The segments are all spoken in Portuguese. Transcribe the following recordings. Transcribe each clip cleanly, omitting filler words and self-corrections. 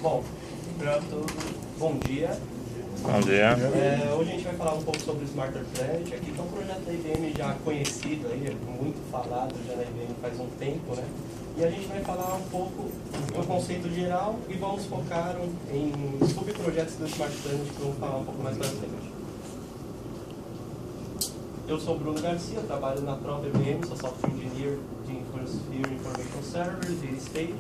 Bom, para todos, bom dia. Bom dia. Hoje a gente vai falar um pouco sobre o Smarter Planet, aqui que é um projeto da IBM já conhecido, aí, muito falado já na IBM faz um tempo, né? E a gente vai falar um pouco do conceito geral e vamos focar em subprojetos do Smart Planet que vamos falar um pouco mais para frente. Eu sou Bruno Garcia, eu trabalho na própria IBM, sou Software Engineer de Infosphere Information Servers e Stage.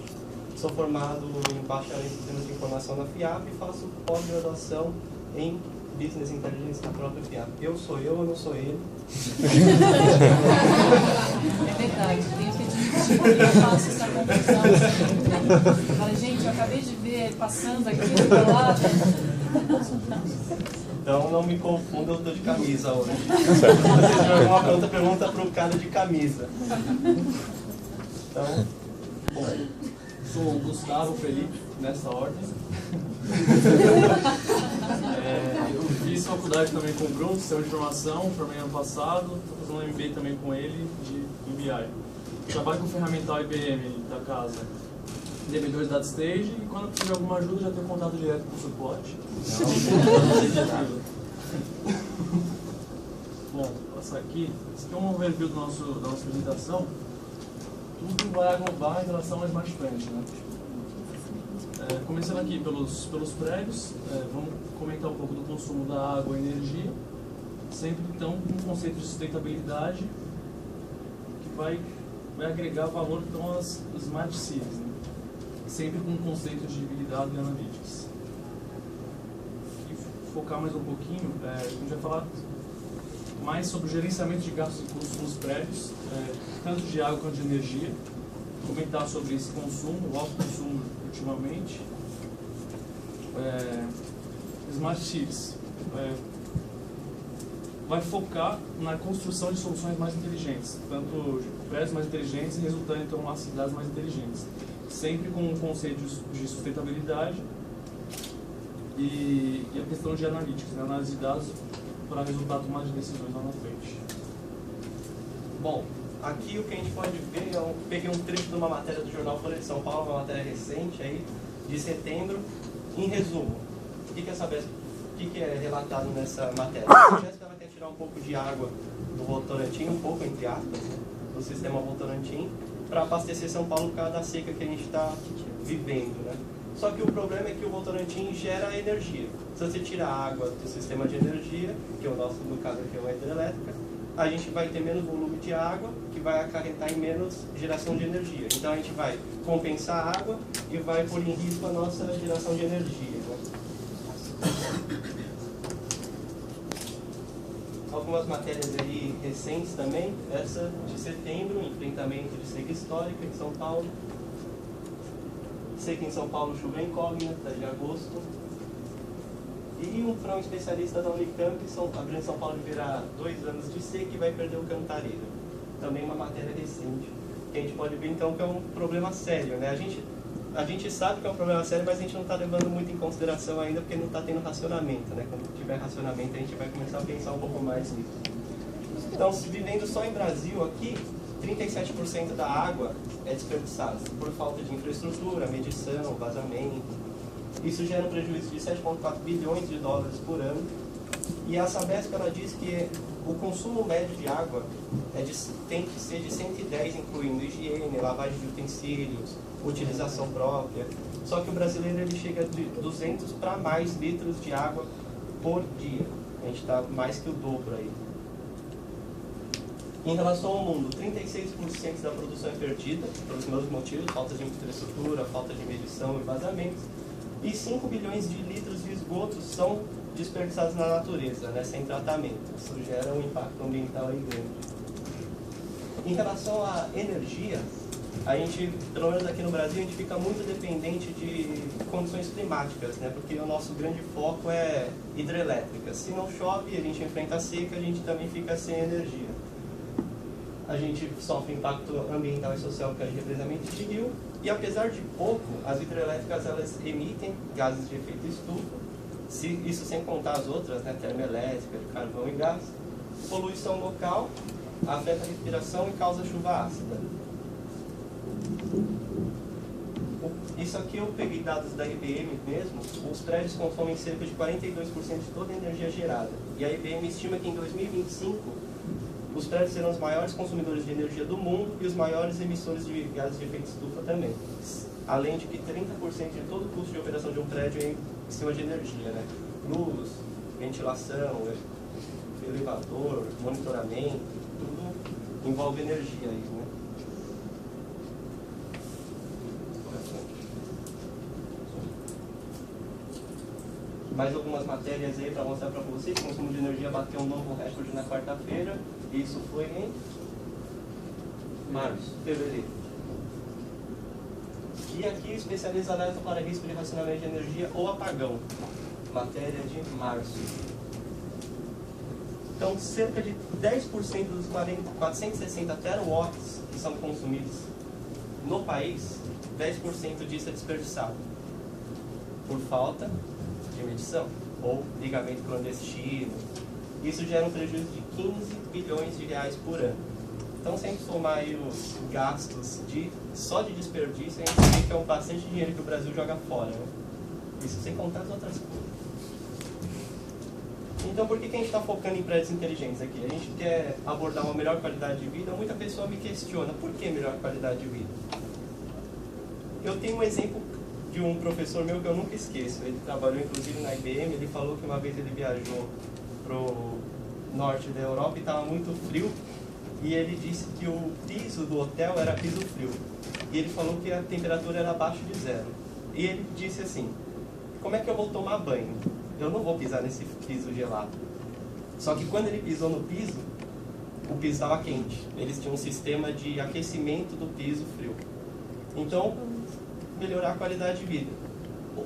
Sou formado em bacharel em Sistemas de Informação na FIAP e faço pós-graduação em Business Intelligence na própria FIAP. Eu não sou ele. É verdade, tenho que admitir que eu faço essa confusão. Fala, gente, eu acabei de ver ele passando aqui do lado. Então não me confunda, eu estou de camisa hoje. Vocês tiverem alguma pergunta para o cara de camisa. Então, bom. Sou o Gustavo Felipe, nessa ordem. Eu fiz faculdade também com o Bruno, Sistema de Informação, formei ano passado, estou fazendo um MBA também com ele de BI. Trabalho com o ferramental IBM da casa, DB2 Data Stage, e quando precisar de alguma ajuda já tenho contato direto com o suporte. Bom, vou passar aqui. Esse aqui é um overview da nossa apresentação. Tudo vai aglobar em relação ao Smart Planet, né? Começando aqui pelos prédios, vamos comentar um pouco do consumo da água e energia, sempre então com um conceito de sustentabilidade que vai agregar valor então às Smart Cities, né? Sempre com um conceito de Big Data e Analytics. E focar mais um pouquinho, a gente vai falar mais sobre o gerenciamento de gastos e custos nos prédios, tanto de água quanto de energia, comentar sobre esse consumo, o alto consumo ultimamente. Smart Cities vai focar na construção de soluções mais inteligentes, tanto prédios mais inteligentes e resultando então nas cidades mais inteligentes, sempre com um conceito de sustentabilidade e a questão de analytics, né? Análise de dados para resultar tomar de decisões lá na frente. Bom, aqui o que a gente pode ver, eu peguei um trecho de uma matéria do jornal Folha de São Paulo, uma matéria recente aí, de setembro. Em resumo, o que é relatado nessa matéria? A Jéssica ela quer tirar um pouco de água do Votorantim, um pouco entre aspas, né, do sistema Votorantim, para abastecer São Paulo por causa da seca que a gente está vivendo, né? Só que o problema é que o Votorantim gera energia. Se você tirar a água do sistema de energia, que é o nosso, no caso aqui é uma hidrelétrica, a gente vai ter menos volume de água, que vai acarretar em menos geração de energia. Então a gente vai compensar a água e vai pôr em risco a nossa geração de energia, né? Algumas matérias aí recentes também, essa de setembro, enfrentamento de seca histórica em São Paulo. Seca em São Paulo, chuva incógnita, de agosto. E para um especialista da Unicamp, abrindo São Paulo viverá 2 anos de seca e vai perder o Cantareira. Também uma matéria recente, que a gente pode ver então que é um problema sério, né? A gente sabe que é um problema sério, mas a gente não está levando muito em consideração ainda porque não está tendo racionamento, né? Quando tiver racionamento a gente vai começar a pensar um pouco mais nisso. Então, se vivendo só em Brasil aqui, 37% da água é desperdiçada por falta de infraestrutura, medição, vazamento. Isso gera um prejuízo de 7,4 bilhões de dólares por ano. E a Sabesp ela diz que o consumo médio de água tem que ser de 110, incluindo higiene, lavagem de utensílios, utilização própria. Só que o brasileiro ele chega de 200 para mais litros de água por dia. A gente está mais que o dobro aí. Em relação ao mundo, 36% da produção é perdida, pelos mesmos motivos, falta de infraestrutura, falta de medição e vazamentos. E 5 bilhões de litros de esgotos são desperdiçados na natureza, né, sem tratamento. Isso gera um impacto ambiental aí grande. Em relação à energia, a gente, pelo menos aqui no Brasil, a gente fica muito dependente de condições climáticas, né, porque o nosso grande foco é hidrelétrica. Se não chove, a gente enfrenta a seca, a gente também fica sem energia. A gente sofre impacto ambiental e social por causa de represamento de rio, e apesar de pouco, as hidrelétricas elas emitem gases de efeito estufa, isso sem contar as outras, né, termoelétrica, de carvão e gás, poluição local, afeta a respiração e causa chuva ácida. Isso aqui eu peguei dados da IBM mesmo. Os prédios consomem cerca de 42% de toda a energia gerada. E a IBM estima que em 2025 os prédios serão os maiores consumidores de energia do mundo e os maiores emissores de gases de efeito estufa também. Além de que 30% de todo o custo de operação de um prédio é em cima de energia, né? Luz, ventilação, elevador, monitoramento, tudo envolve energia aí, né? Mais algumas matérias aí para mostrar para vocês. O consumo de energia bateu um novo recorde na quarta-feira. Isso foi em fevereiro. E aqui especializa alerta para risco de racionamento de energia ou apagão. Matéria de março. Então, cerca de 10% dos 460 terawatts que são consumidos no país, 10% disso é desperdiçado por falta de medição ou ligamento clandestino. Isso gera um prejuízo de 15 bilhões de reais por ano. Então, sem somar aí os gastos só de desperdício, a gente vê que é bastante dinheiro que o Brasil joga fora, né? Isso sem contar as outras coisas. Então, por que a gente está focando em prédios inteligentes aqui? A gente quer abordar uma melhor qualidade de vida. Muita pessoa me questiona, por que melhor qualidade de vida? Eu tenho um exemplo de um professor meu que eu nunca esqueço. Ele trabalhou inclusive na IBM. Ele falou que uma vez ele viajou para o norte da Europa e estava muito frio. E ele disse que o piso do hotel era piso frio. E ele falou que a temperatura era abaixo de zero. E ele disse assim, como é que eu vou tomar banho? Eu não vou pisar nesse piso gelado. Só que quando ele pisou no piso, o piso estava quente. Eles tinham um sistema de aquecimento do piso frio. Então, melhorar a qualidade de vida.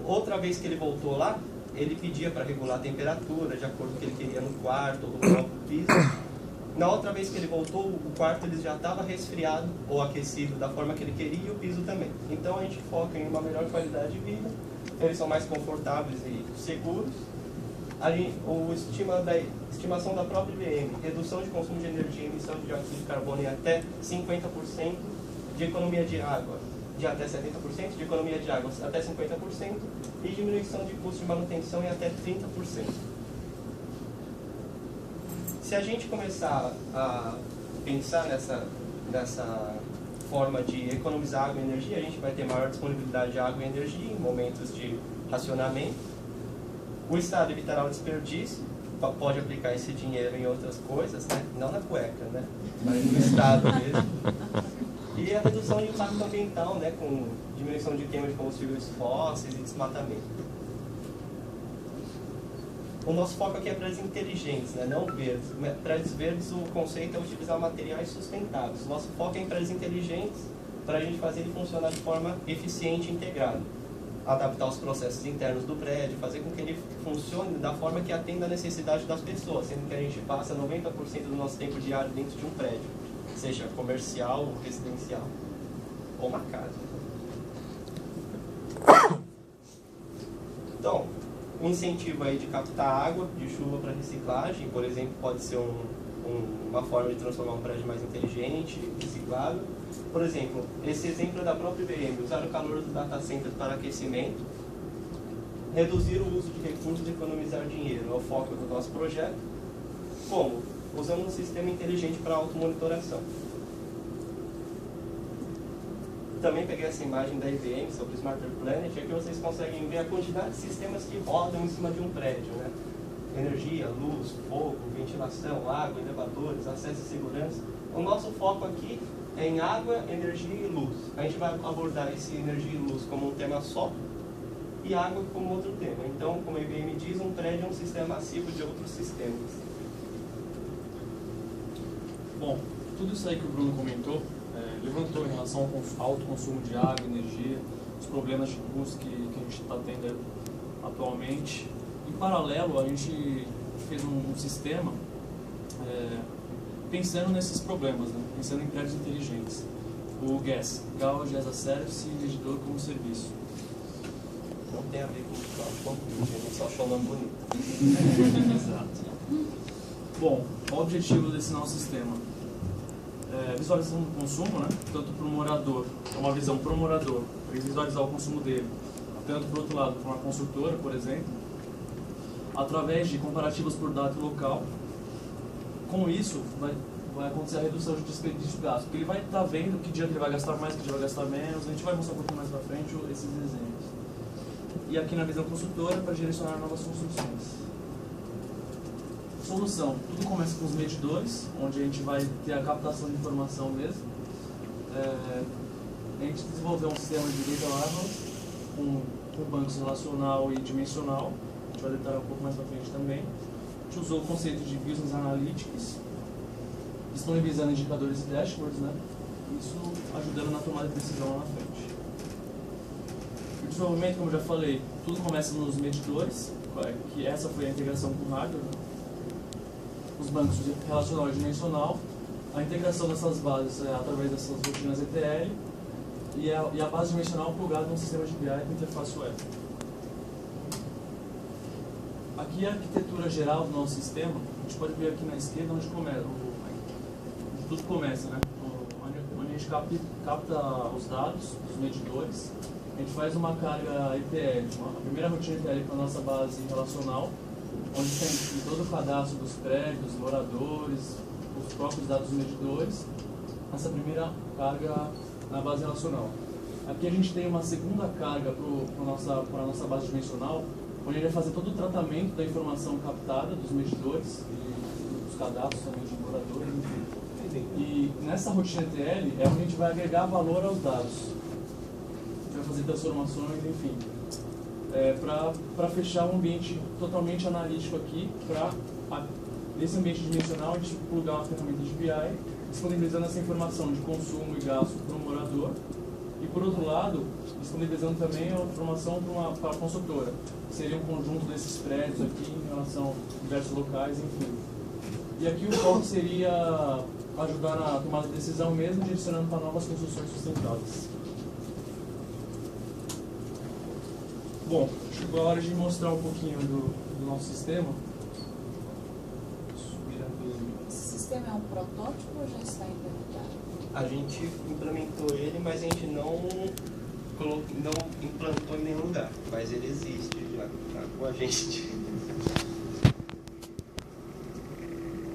Outra vez que ele voltou lá, ele pedia para regular a temperatura, de acordo com o que ele queria no quarto ou no próprio piso. Na outra vez que ele voltou, o quarto ele já estava resfriado ou aquecido da forma que ele queria e o piso também. Então a gente foca em uma melhor qualidade de vida, eles são mais confortáveis e seguros. A estimação da própria IBM, redução de consumo de energia e emissão de dióxido de carbono em até 50%, de economia de água de até 70%, de economia de água até 50% e diminuição de custo de manutenção em até 30%. Se a gente começar a pensar nessa forma de economizar água e energia, a gente vai ter maior disponibilidade de água e energia em momentos de racionamento. O Estado evitará o desperdício, pode aplicar esse dinheiro em outras coisas, né? Não na cueca, né? Mas no Estado mesmo. E a redução de impacto ambiental, né? Com diminuição de queima de combustíveis fósseis e desmatamento. O nosso foco aqui é prédios inteligentes, né? Não verdes. Prédios verdes, o conceito é utilizar materiais sustentáveis. Nosso foco é em prédios inteligentes para a gente fazer ele funcionar de forma eficiente e integrada. Adaptar os processos internos do prédio, fazer com que ele funcione da forma que atenda a necessidade das pessoas, sendo que a gente passa 90% do nosso tempo diário dentro de um prédio, seja comercial ou residencial, ou uma casa. Então, um incentivo aí de captar água de chuva para reciclagem, por exemplo, pode ser uma forma de transformar um prédio mais inteligente, reciclável. Por exemplo, esse exemplo é da própria IBM, usar o calor do data center para aquecimento, reduzir o uso de recursos e economizar dinheiro, é o foco do nosso projeto. Como? Usando um sistema inteligente para automonitoração. Também peguei essa imagem da IBM sobre o Smarter Planet, aqui vocês conseguem ver a quantidade de sistemas que rodam em cima de um prédio, né? Energia, luz, fogo, ventilação, água, elevadores, acesso e segurança. O nosso foco aqui é em água, energia e luz. A gente vai abordar esse energia e luz como um tema só e água como outro tema. Então, como a IBM diz, um prédio é um sistema massivo de outros sistemas. Bom, tudo isso aí que o Bruno comentou, levantou em relação ao alto consumo de água, energia, os problemas de custo que a gente está tendo atualmente. Em paralelo, a gente fez um sistema pensando nesses problemas, né? Pensando em prédios inteligentes. O GAS, Gauge as a Service e Medidor como serviço. Não tem a ver com o cloud computing, a gente só achou o nome bonito. Exato. Bom, o objetivo desse nosso sistema visualização do consumo, né? Tanto para o morador, é uma visão para o morador ele visualizar o consumo dele, tanto por outro lado, com uma construtora, por exemplo, através de comparativos por data local. Com isso, vai acontecer a redução de desperdício de gasto, porque ele vai estar vendo que dia que ele vai gastar mais, que dia vai gastar menos. A gente vai mostrar um pouquinho mais para frente esses exemplos. E aqui na visão consultora, para direcionar novas construções. Solução: tudo começa com os medidores, onde a gente vai ter a captação de informação mesmo. A gente desenvolveu um sistema de data labels com bancos relacional e dimensional. A gente vai detalhar um pouco mais para frente também. A gente usou o conceito de Business Analytics, disponibilizando indicadores e dashboards, né? Isso ajudando na tomada de decisão lá na frente. O desenvolvimento, como eu já falei, tudo começa nos medidores, que essa foi a integração com o hardware, né? Os bancos de relacional e dimensional, a integração dessas bases através dessas rotinas ETL e a base dimensional plugada num sistema de BI com interface web. Aqui a arquitetura geral do nosso sistema, a gente pode ver aqui na esquerda onde tudo começa, né? Onde a gente capta os dados, os medidores, a gente faz uma carga ETL, a primeira rotina ETL para a nossa base relacional, onde tem todo o cadastro dos prédios, moradores, os próprios dados dos medidores, essa primeira carga na base relacional. Aqui a gente tem uma segunda carga para a nossa base dimensional, onde a gente vai fazer todo o tratamento da informação captada dos medidores e dos cadastros também de moradores, enfim. E nessa rotina ETL é onde a gente vai agregar valor aos dados. A gente vai fazer transformações, enfim. Para fechar um ambiente totalmente analítico aqui, nesse ambiente dimensional a gente plugar uma ferramenta de BI, disponibilizando essa informação de consumo e gasto para o morador, e por outro lado, disponibilizando também a informação para a consultora, que seria um conjunto desses prédios aqui em relação a diversos locais, enfim. E aqui o foco seria ajudar na tomada de decisão mesmo, direcionando para novas construções sustentáveis. Bom, chegou a hora de mostrar um pouquinho do nosso sistema. Esse sistema é um protótipo ou já está implementado? A gente implementou ele, mas a gente não implantou em nenhum lugar. Mas ele existe já, tá com a gente.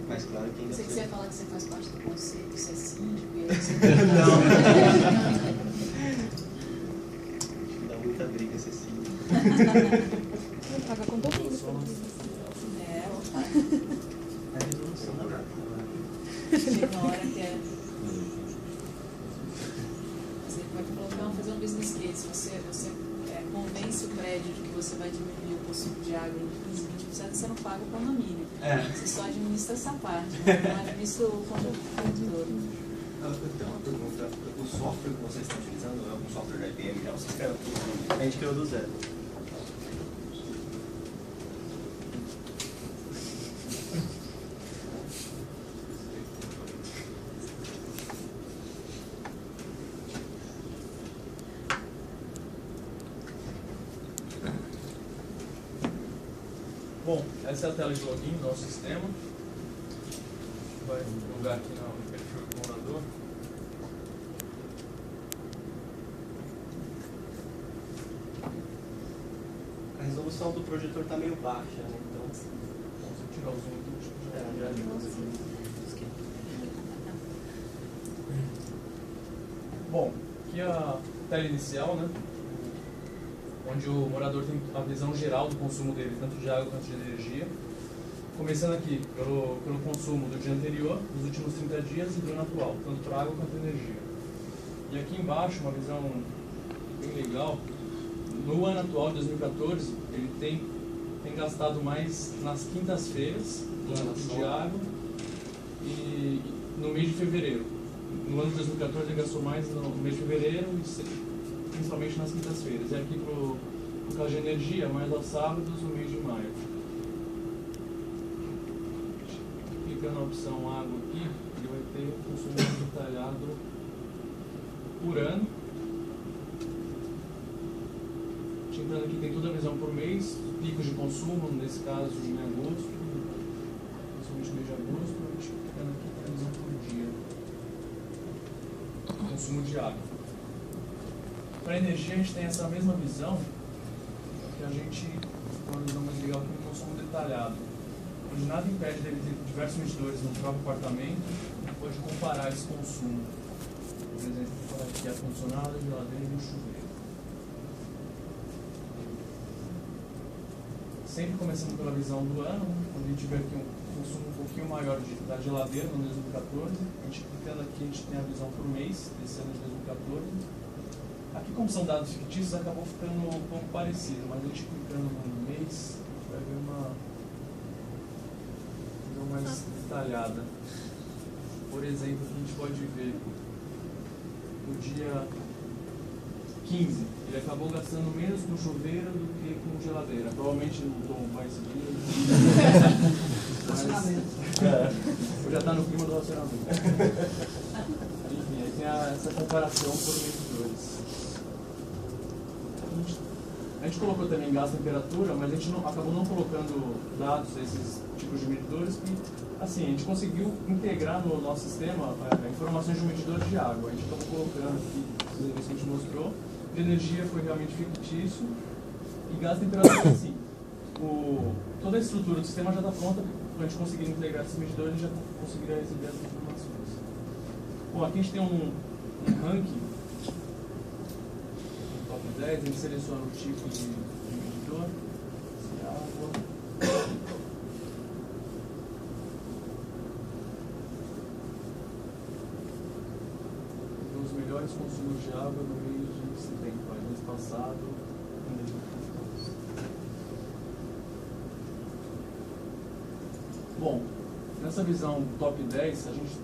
Mas claro que ainda... Você quiser falar que você faz parte do conceito, você é síndico e Dá muita briga esse síndico. Paga com todo mundo. É a resolução da data. Chega uma hora que é. Você pode fazer um business case. Você convence o prédio de que você vai diminuir o consumo de água em 15%, 20%, você não paga o condomínio. Você só administra essa parte, não administra o conjunto todo. Eu tenho uma pergunta. O software que vocês estão utilizando é um software da IBM? Já vocês criaram tudo? A gente criou do zero. Bom, essa é a tela de login do nosso sistema. Vai plugar aqui no perfil do morador. A resolução do projetor está meio baixa, né? Então, Vamos tirar o zoom aqui. já ajuda. Bom, aqui a tela inicial, né? Onde o morador tem a visão geral do consumo dele, tanto de água quanto de energia. Começando aqui pelo consumo do dia anterior, dos últimos 30 dias e do ano atual, tanto para água quanto energia. E aqui embaixo, uma visão bem legal. No ano atual, de 2014, ele tem gastado mais nas quintas-feiras do ano de água e no mês de fevereiro. No ano de 2014 ele gastou mais no mês de fevereiro e principalmente nas quintas-feiras. E aqui para o caso de energia, mais aos sábados, no mês de maio. Clicando na opção água aqui, ele vai ter o consumo mais detalhado por ano. Entrando aqui tem toda a visão por mês, picos de consumo, nesse caso em agosto, principalmente no mês de agosto, a gente ficando aqui tem a visão por dia. Consumo de água. Para energia a gente tem essa mesma visão, que a gente, uma visão mais legal que um consumo detalhado, onde nada impede dele ter diversos medidores no próprio apartamento, pode comparar esse consumo. Por exemplo, vou falar aqui ar-condicionado, geladeira e chuveiro. Sempre começando pela visão do ano, onde a gente vê aqui um consumo um pouquinho maior da geladeira no 2014. A gente clicando aqui, a gente tem a visão por mês, desse ano de 2014. Aqui, como são dados fictícios, acabou ficando um pouco parecido, mas a gente clicando no mês, a gente vai ver uma visão mais detalhada. Por exemplo, aqui a gente pode ver no dia 15, ele acabou gastando menos com chuveiro do que com geladeira. Provavelmente não tomou mais seguido. Mas já está no clima do relacionamento. Enfim, aí tem essa comparação por medidores. A gente colocou também gás e temperatura, mas a gente acabou não colocando dados desses tipos de medidores, que assim, a gente conseguiu integrar no nosso sistema informações de medidores de água. A gente acabou colocando aqui, os exemplos que a gente mostrou. De energia foi realmente fictício, e gás e temperatura, sim. Toda a estrutura do sistema já está pronta para a gente conseguir integrar esses medidores e já conseguiria receber essas informações. Bom, aqui a gente tem um ranking, no top 10, a gente seleciona o tipo de medidor, se é água. Os melhores consumos de água no mês de setembro, mês passado, em 2014. Bom, nessa visão top 10, a gente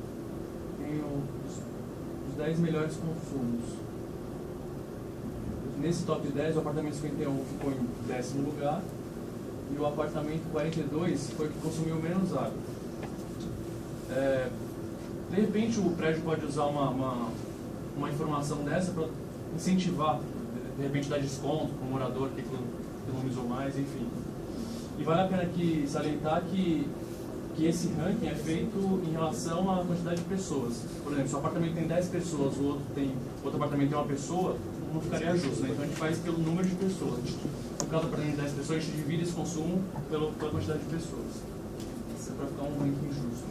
tem os 10 melhores consumos. Nesse top 10, o apartamento 51 ficou em 10º lugar e o apartamento 42 foi o que consumiu menos água. De repente, o prédio pode usar uma informação dessa para incentivar, de repente dar desconto para o morador que economizou mais, enfim. E vale a pena aqui salientar que esse ranking é feito em relação à quantidade de pessoas. Por exemplo, se o apartamento tem 10 pessoas, o outro apartamento tem uma pessoa, não ficaria justo, né? Então a gente faz pelo número de pessoas. No caso do apartamento de 10 pessoas, a gente divide esse consumo pela quantidade de pessoas. Isso é para ficar um ranking justo.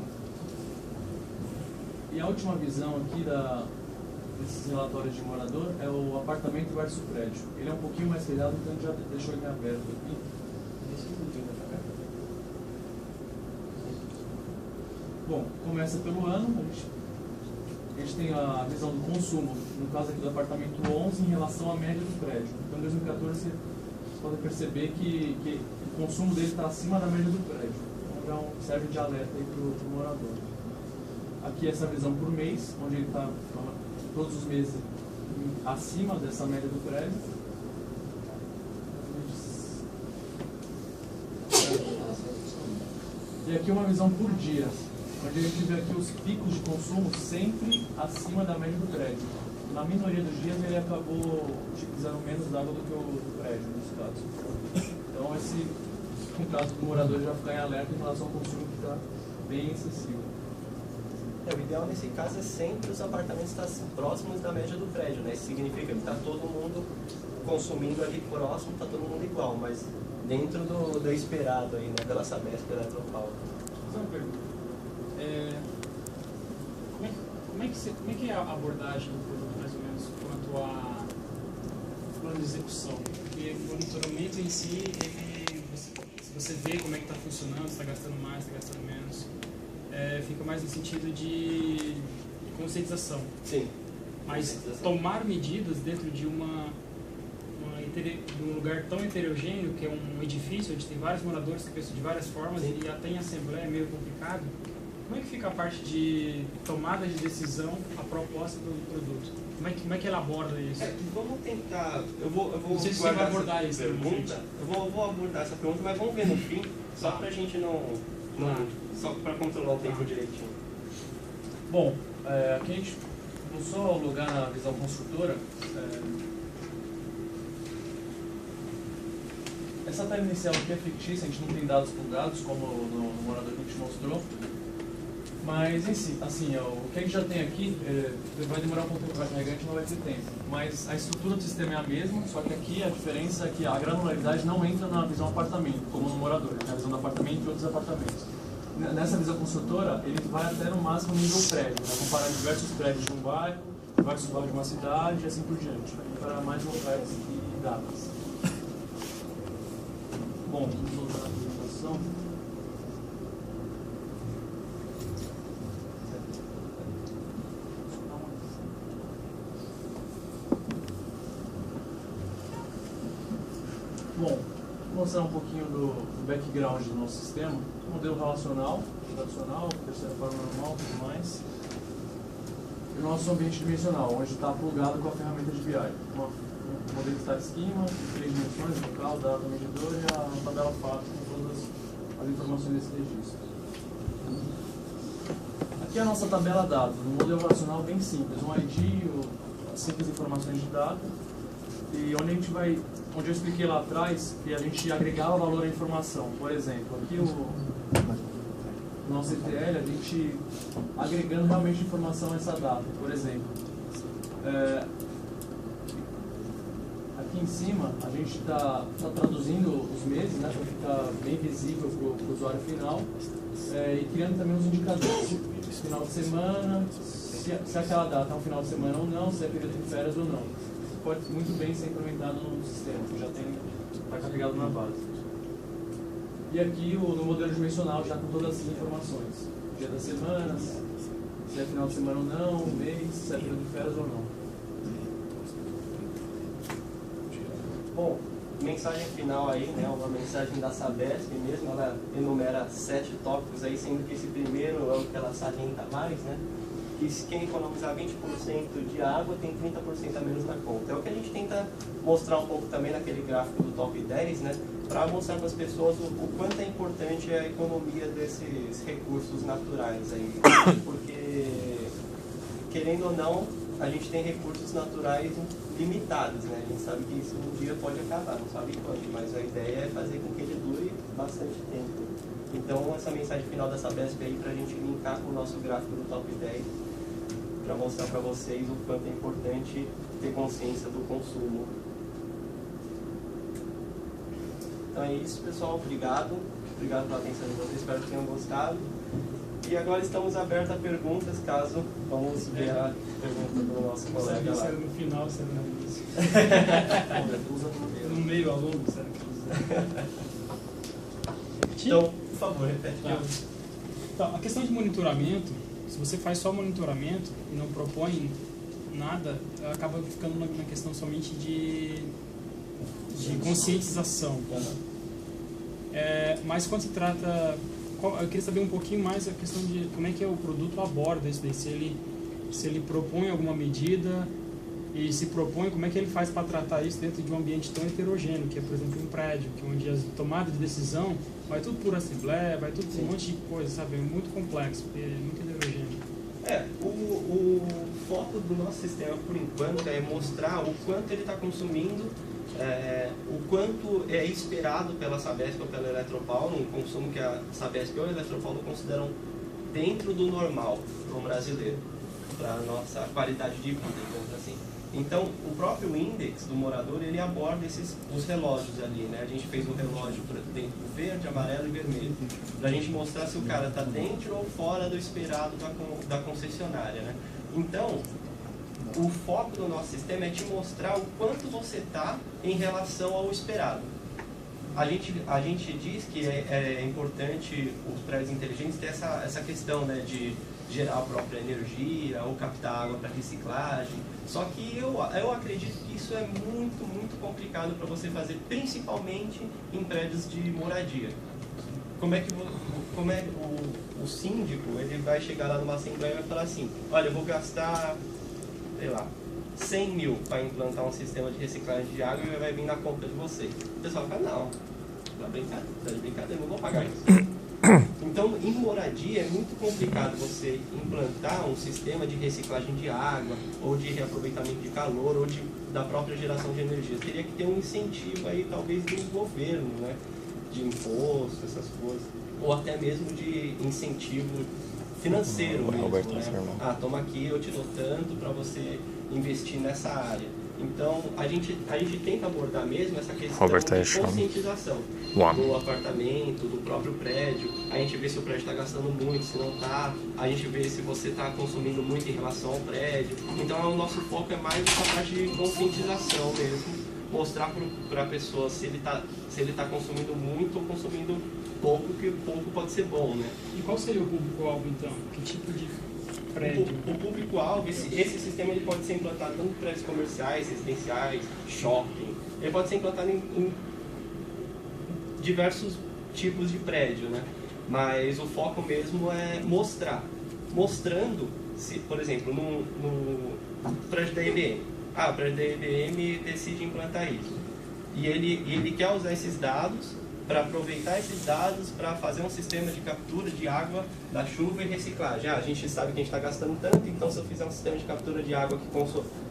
E a última visão aqui desses relatórios de morador é o apartamento versus prédio. Ele é um pouquinho mais fechado, então a gente já deixou ele aberto aqui. Bom, começa pelo ano, a gente tem a visão do consumo, no caso aqui do apartamento 11, em relação à média do prédio. Então em 2014 vocês podem perceber que o consumo dele está acima da média do prédio. Então já serve de alerta aí para o morador. Aqui essa visão por mês, onde ele está todos os meses acima dessa média do prédio. E aqui uma visão por dia, onde a gente vê aqui os picos de consumo sempre acima da média do prédio. Na minoria dos dias ele acabou utilizando menos água do que o prédio, nesse caso. Então no caso do morador já ficar em alerta em relação ao consumo que está bem excessivo. O ideal nesse caso é sempre os apartamentos estar próximos da média do prédio, né? Isso significa que está todo mundo consumindo ali próximo, está todo mundo igual, mas dentro do esperado aí, né? Pela Sabesp Eletropaulo. Só uma pergunta. Como é que é a abordagem do produto, mais ou menos, quanto a plano de execução? Porque o monitoramento em si, se você vê como é que está funcionando, se está gastando mais, se está gastando menos, fica mais no sentido de conscientização. Sim. Mas tomar medidas dentro de um lugar tão heterogêneo, que é um edifício onde tem vários moradores que pensam de várias formas, e até em assembleia é meio complicado. Como é que fica a parte de tomada de decisão, a proposta do produto? Como é que ela aborda isso? Vamos tentar. Eu vou não sei se você vai abordar isso. Pergunta. Eu vou abordar essa pergunta, mas vamos ver no fim, só pra gente não só para controlar o tempo direitinho. Bom, aqui a gente não só lugar na visão construtora. Essa tela inicial aqui é fictícia, a gente não tem dados plugados, como no morador que a gente mostrou. Mas em si, assim, o que a gente já tem aqui vai demorar um pouco para carregar, a gente não vai ter tempo. Mas a estrutura do sistema é a mesma, só que aqui a diferença é que a granularidade não entra na visão apartamento, como no morador, na visão do apartamento e outros apartamentos. Nessa visão construtora, ele vai até no máximo nível prédio, vai comparar diversos prédios de um bairro, diversos bairros de uma cidade e assim por diante, vai comparar mais locais e datas. Bom, vamos voltar à apresentação. Bom, vou mostrar um pouquinho do background do nosso sistema. Modelo relacional, tradicional, terceira forma normal, tudo mais. E o nosso ambiente dimensional, onde está plugado com a ferramenta de BI. Um modelo de start schema, 3 dimensões, local, data, medidor e a tabela fato com todas as informações desse registro. Aqui é a nossa tabela dados, um modelo relacional bem simples, um ID, as simples informações de data. E onde eu expliquei lá atrás que a gente agregava valor à informação. Por exemplo, aqui o nosso ETL, a gente agregando realmente informação a essa data. Por exemplo, aqui em cima a gente está traduzindo os meses, né, para ficar bem visível para o usuário final, e criando também os indicadores. Final de semana, se aquela data é um final de semana ou não, se é período de férias ou não. Pode muito bem ser implementado no sistema, que já está carregado na base. E aqui no modelo dimensional, já com todas as informações. Dia da semana, se é final de semana ou não, mês, se é período de férias ou não. Bom, mensagem final aí, né, uma mensagem da Sabesp mesmo, ela enumera 7 tópicos aí, sendo que esse primeiro é o que ela salienta mais, né? Que quem economizar 20% de água tem 30% a menos na conta. É o que a gente tenta mostrar um pouco também naquele gráfico do top 10, né? Para mostrar para as pessoas o quanto é importante a economia desses recursos naturais aí. Porque, querendo ou não, a gente tem recursos naturais limitados, né? A gente sabe que isso um dia pode acabar, não sabe quando, mas a ideia é fazer com que ele dure bastante tempo. Então, essa mensagem final da Sabesp aí para a gente linkar com o nosso gráfico do top 10, para mostrar para vocês o quanto é importante ter consciência do consumo. Então é isso, pessoal. Obrigado. Obrigado pela atenção de vocês. Espero que tenham gostado. E agora estamos abertos a perguntas, caso vamos ver a pergunta do nosso colega lá. No final, será no início. No meio, ao longo, será que Então, por favor, repete. Então, a questão de monitoramento, se você faz só monitoramento e não propõe nada, acaba ficando uma questão somente de conscientização. Mas quando se trata... Eu queria saber um pouquinho mais a questão de como é que o produto aborda isso daí, se ele propõe alguma medida e se propõe, como é que ele faz para tratar isso dentro de um ambiente tão heterogêneo, que é, por exemplo, um prédio, que onde as tomadas de decisão vai tudo por assembleia, vai tudo por um monte de coisa, sabe? É muito complexo, porque é muito heterogêneo. O foco do nosso sistema, por enquanto, é mostrar o quanto ele está consumindo, o quanto é esperado pela Sabesp ou pela Eletropaulo, um consumo que a Sabesp ou a Eletropaulo consideram dentro do normal para o brasileiro, para a nossa qualidade de vida, digamos assim. Então, o próprio índex do morador, ele aborda os relógios ali, né? A gente fez um relógio dentro do verde, amarelo e vermelho, para a gente mostrar se o cara está dentro ou fora do esperado da concessionária, né? Então, o foco do nosso sistema é te mostrar o quanto você está em relação ao esperado. A gente diz que é importante os prédios inteligentes ter essa questão, né, de gerar a própria energia ou captar água para reciclagem. Só que eu acredito que isso é muito, muito complicado para você fazer, principalmente em prédios de moradia. Como é o síndico, ele vai chegar lá numa assembleia e vai falar assim: olha, eu vou gastar, sei lá, 100 mil para implantar um sistema de reciclagem de água e vai vir na conta de vocês. O pessoal fala: não, tá de brincadeira, não vou pagar isso. Então, em moradia é muito complicado você implantar um sistema de reciclagem de água, ou de reaproveitamento de calor, ou da própria geração de energia. Teria que ter um incentivo aí, talvez, do governo, né? De imposto, essas coisas. Ou até mesmo de incentivo financeiro mesmo, né? Ah, toma aqui, eu te dou tanto para você investir nessa área. Então, a gente tenta abordar mesmo essa questão de conscientização do apartamento, do próprio prédio. A gente vê se o prédio está gastando muito, se não está. A gente vê se você está consumindo muito em relação ao prédio. Então, o nosso foco é mais essa parte de conscientização mesmo. Mostrar para a pessoa se ele tá consumindo muito ou consumindo pouco, que pouco pode ser bom, né? E qual seria o público-alvo, então? Que tipo de prédio? O público-alvo, esse sistema ele pode ser implantado tanto em prédios comerciais, residenciais, shopping. Ele pode ser implantado em diversos tipos de prédio, né? Mas o foco mesmo é mostrando, se, por exemplo, no prédio da IBM. O prédio da IBM decide implantar isso. E ele quer usar esses dados para aproveitar esses dados para fazer um sistema de captura de água da chuva e reciclagem. A gente sabe que a gente está gastando tanto, então se eu fizer um sistema de captura de água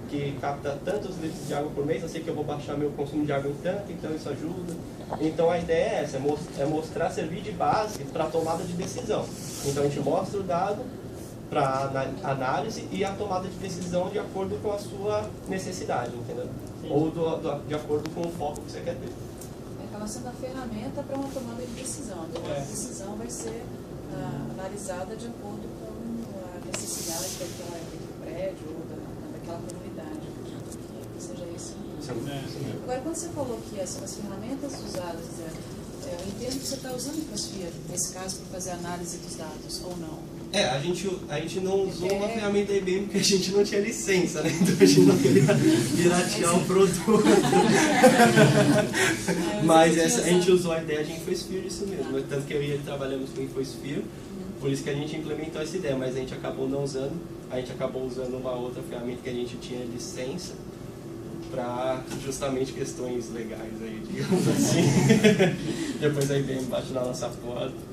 que capta tantos litros de água por mês, eu sei que eu vou baixar meu consumo de água em tanto, então isso ajuda. Então a ideia é essa, é mostrar, servir de base para a tomada de decisão. Então a gente mostra o dado para análise e a tomada de decisão de acordo com a sua necessidade, entendeu? Sim. Ou de acordo com o foco que você quer ter. Acaba sendo a ferramenta para uma tomada de decisão. A tomada de decisão vai ser analisada de acordo com a necessidade daquele prédio ou daquela comunidade, que seja isso. Agora, quando você falou que as ferramentas usadas, eu entendo que você está usando o CrossFit, nesse caso, para fazer análise dos dados, ou não? A gente não usou uma ferramenta IBM porque a gente não tinha licença, né? Então a gente não queria piratear o produto. Mas a gente usou a ideia de InfoSphere, isso mesmo. Tanto que eu e ele trabalhamos com InfoSphere, por isso que a gente implementou essa ideia, mas a gente acabou não usando. A gente acabou usando uma outra ferramenta que a gente tinha licença para justamente questões legais aí, digamos assim. Depois a IBM bate na nossa porta.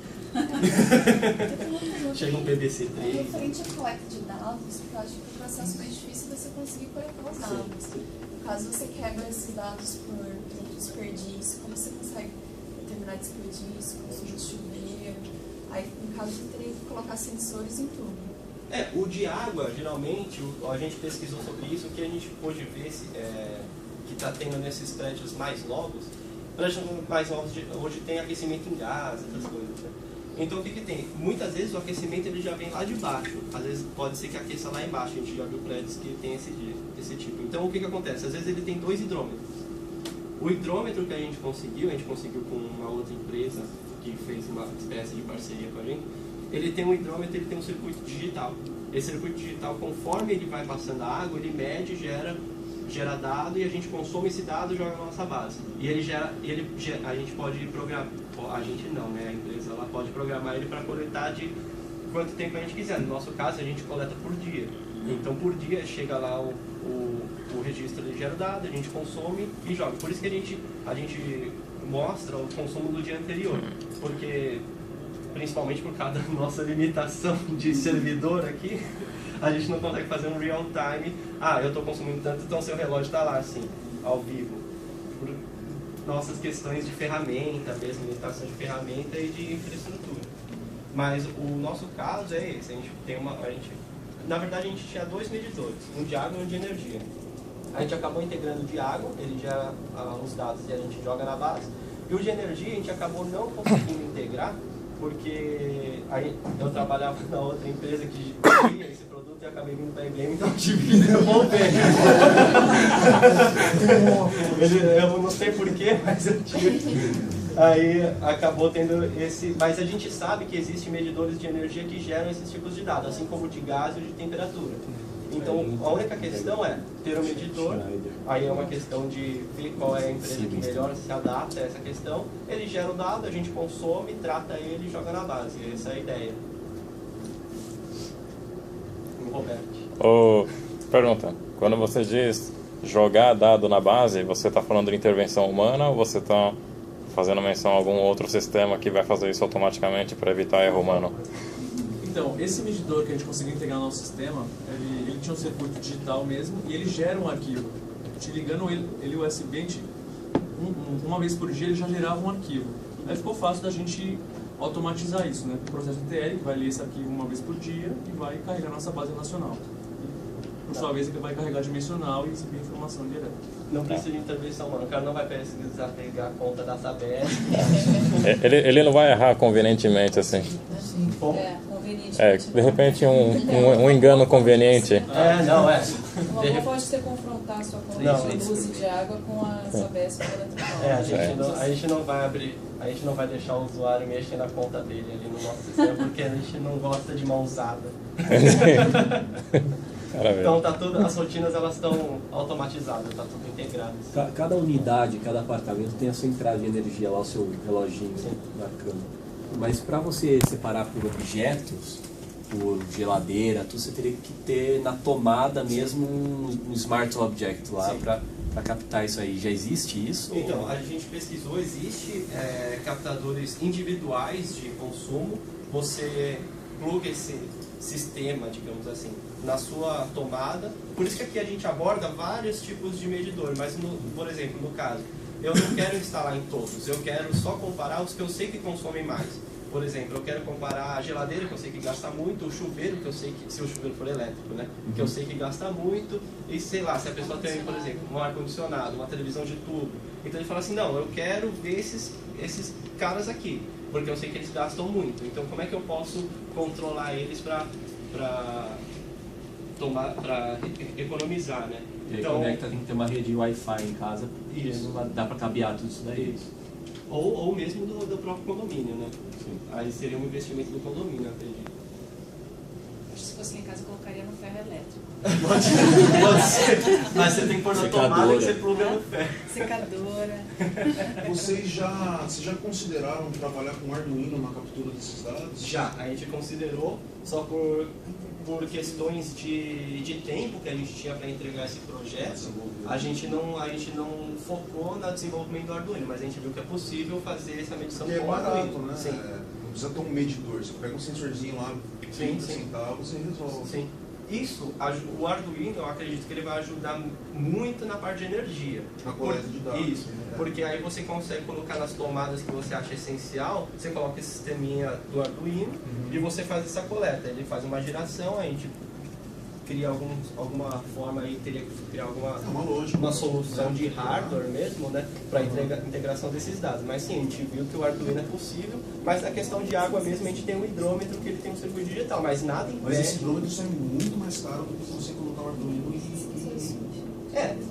Chega um PBC 3. Referente à coleta de dados, porque eu acho que o processo mais difícil é você conseguir coletar os dados. No caso, você quebra esses dados por desperdício, como você consegue determinar desperdício, consumo de chuveiro. Aí, no caso, você teria que colocar sensores em tudo. O de água, geralmente, a gente pesquisou sobre isso, o que a gente pôde ver que está tendo nesses prédios mais novos. Prédios mais novos hoje tem aquecimento em gás, essas coisas, né? Então o que tem? Muitas vezes o aquecimento ele já vem lá de baixo, às vezes pode ser que aqueça lá embaixo, a gente já viu prédios que tem esse tipo. Então o que acontece? Às vezes ele tem 2 hidrômetros. O hidrômetro que a gente conseguiu com uma outra empresa que fez uma espécie de parceria com a gente, ele tem um hidrômetro, ele tem um circuito digital. Esse circuito digital, conforme ele vai passando a água, ele mede, gera dado e a gente consome esse dado e joga na nossa base. E a gente pode programar, a gente não, né? A empresa ela pode programar ele para coletar de quanto tempo a gente quiser. No nosso caso, a gente coleta por dia. Então, por dia, chega lá o registro, ele gera o dado, a gente consome e joga. Por isso que a gente mostra o consumo do dia anterior. Porque, principalmente por causa da nossa limitação de servidor aqui, a gente não consegue fazer um real time. Eu estou consumindo tanto, então seu relógio está lá, assim, ao vivo. Por nossas questões de ferramenta mesmo, limitação de ferramenta e de infraestrutura. Mas o nosso caso é esse, na verdade a gente tinha 2 medidores, um de água e um de energia. A gente acabou integrando o de água, ele gera os dados e a gente joga na base. E o de energia a gente acabou não conseguindo integrar, porque eu trabalhava na outra empresa que tinha esse produto e acabei vindo para a IBM, então eu tive que devolver. Eu não sei porquê, mas eu tive. Aí acabou tendo esse... Mas a gente sabe que existem medidores de energia que geram esses tipos de dados, assim como o de gás e o de temperatura. Então, a única questão é ter um medidor, aí é uma questão de ver qual é a empresa que melhor se adapta a essa questão. Ele gera o dado, a gente consome, trata ele e joga na base. Essa é a ideia. Roberto. Pergunta, quando você diz jogar dado na base, você está falando de intervenção humana ou você está fazendo menção a algum outro sistema que vai fazer isso automaticamente para evitar erro humano? Então, esse medidor que a gente conseguiu integrar no nosso sistema, ele tinha um circuito digital mesmo e ele gera um arquivo. Te ligando ele USB, uma vez por dia ele já gerava um arquivo. Aí ficou fácil da gente automatizar isso, né? O processo ETL, que vai ler esse arquivo uma vez por dia e vai carregar nossa base relacional. Por sua vez, ele vai carregar dimensional e exibir informação direta. Não precisa de intervenção humana, o cara não vai precisar pegar a conta da Sabesp. Ele não vai errar convenientemente, assim. Convenientemente. De repente um engano conveniente. Não. Uma boa pode ser confrontar a sua conta de luz e de água com a Sabesp eletrônica. A gente não vai abrir, a gente não vai deixar o usuário mexer na conta dele ali no nosso sistema, porque a gente não gosta de mão usada. Então tá tudo, as rotinas elas estão automatizadas, tá tudo integrado. Cada unidade, cada apartamento tem a sua entrada de energia lá, o seu reloginho marcando. Mas para você separar por objetos, por geladeira, você teria que ter na tomada mesmo um Smart Object lá para captar isso aí. Já existe isso? Então, a gente pesquisou, existe captadores individuais de consumo. Você pluga esse sistema, digamos assim, na sua tomada. Por isso que aqui a gente aborda vários tipos de medidor, mas, por exemplo, no caso, eu não quero instalar em todos, eu quero só comparar os que eu sei que consomem mais. Por exemplo, eu quero comparar a geladeira, que eu sei que gasta muito, o chuveiro, que eu sei que, se o chuveiro for elétrico, né, que eu sei que gasta muito, e sei lá, se a pessoa tem, por exemplo, um ar-condicionado, uma televisão de tubo, então ele fala assim, não, eu quero ver esses caras aqui, porque eu sei que eles gastam muito, então como é que eu posso controlar eles para economizar, né? E aí então, conecta, tem que ter uma rede Wi-Fi em casa, porque não dá para cabear tudo isso daí. Ou mesmo do próprio condomínio, né? Sim. Aí seria um investimento do condomínio, acredito. Acho que se fosse lá em casa, eu colocaria no ferro elétrico. Pode ser. Mas você tem que pôr na tomada e você pluga no ferro. Secadora. Vocês já consideraram trabalhar com Arduino na captura desses dados? Já, a gente considerou, só por questões de tempo que a gente tinha para entregar esse projeto, a gente não focou no desenvolvimento do Arduino, mas a gente viu que é possível fazer essa medição com o Arduino, né? Sim. Não precisa ter um medidor, você pega um sensorzinho lá, 30 centavos e resolve. Sim. Isso, o Arduino, eu acredito que ele vai ajudar muito na parte de energia. Na coleta de dados. Isso, porque aí você consegue colocar nas tomadas que você acha essencial, você coloca esse sisteminha do Arduino e você faz essa coleta. Ele faz uma geração, a gente cria alguma forma aí, teria que criar uma solução de hardware mesmo, né, para integração desses dados. Mas sim, a gente viu que o Arduino é possível, mas a questão de água mesmo, a gente tem um hidrômetro que ele tem um circuito digital, mas nada impede. Mas esse hidrômetro sai muito mais caro do que você colocar o Arduino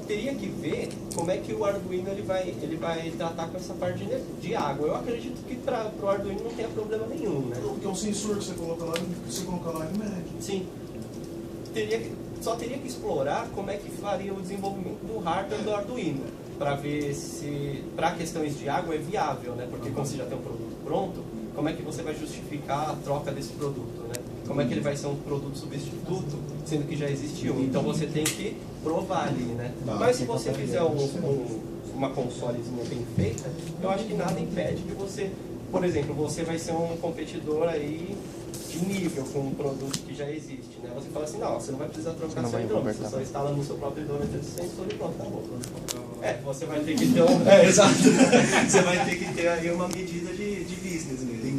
teria que ver como é que o Arduino ele vai tratar com essa parte de água. Eu acredito que para o Arduino não tenha problema nenhum, né? Porque é um sensor que você coloca lá, ele mede. Sim. Só teria que explorar como é que faria o desenvolvimento do hardware do Arduino, para ver se, para questões de água, é viável, né? Porque como você já tem um produto pronto, como é que você vai justificar a troca desse produto, né? Como é que ele vai ser um produto substituto, sendo que já existiu? Então você tem que provar ali, né? Mas se você fizer uma consolezinha bem feita, eu acho que nada impede de você, por exemplo, você vai ser um competidor aí de nível com um produto que já existe, né? Você fala assim, não, você não vai precisar trocar seu hidrômetro, você só instala no seu próprio hidrômetro de sensor e pronto, acabou. Você vai ter que ter exato. Você vai ter que ter aí uma medida de business mesmo.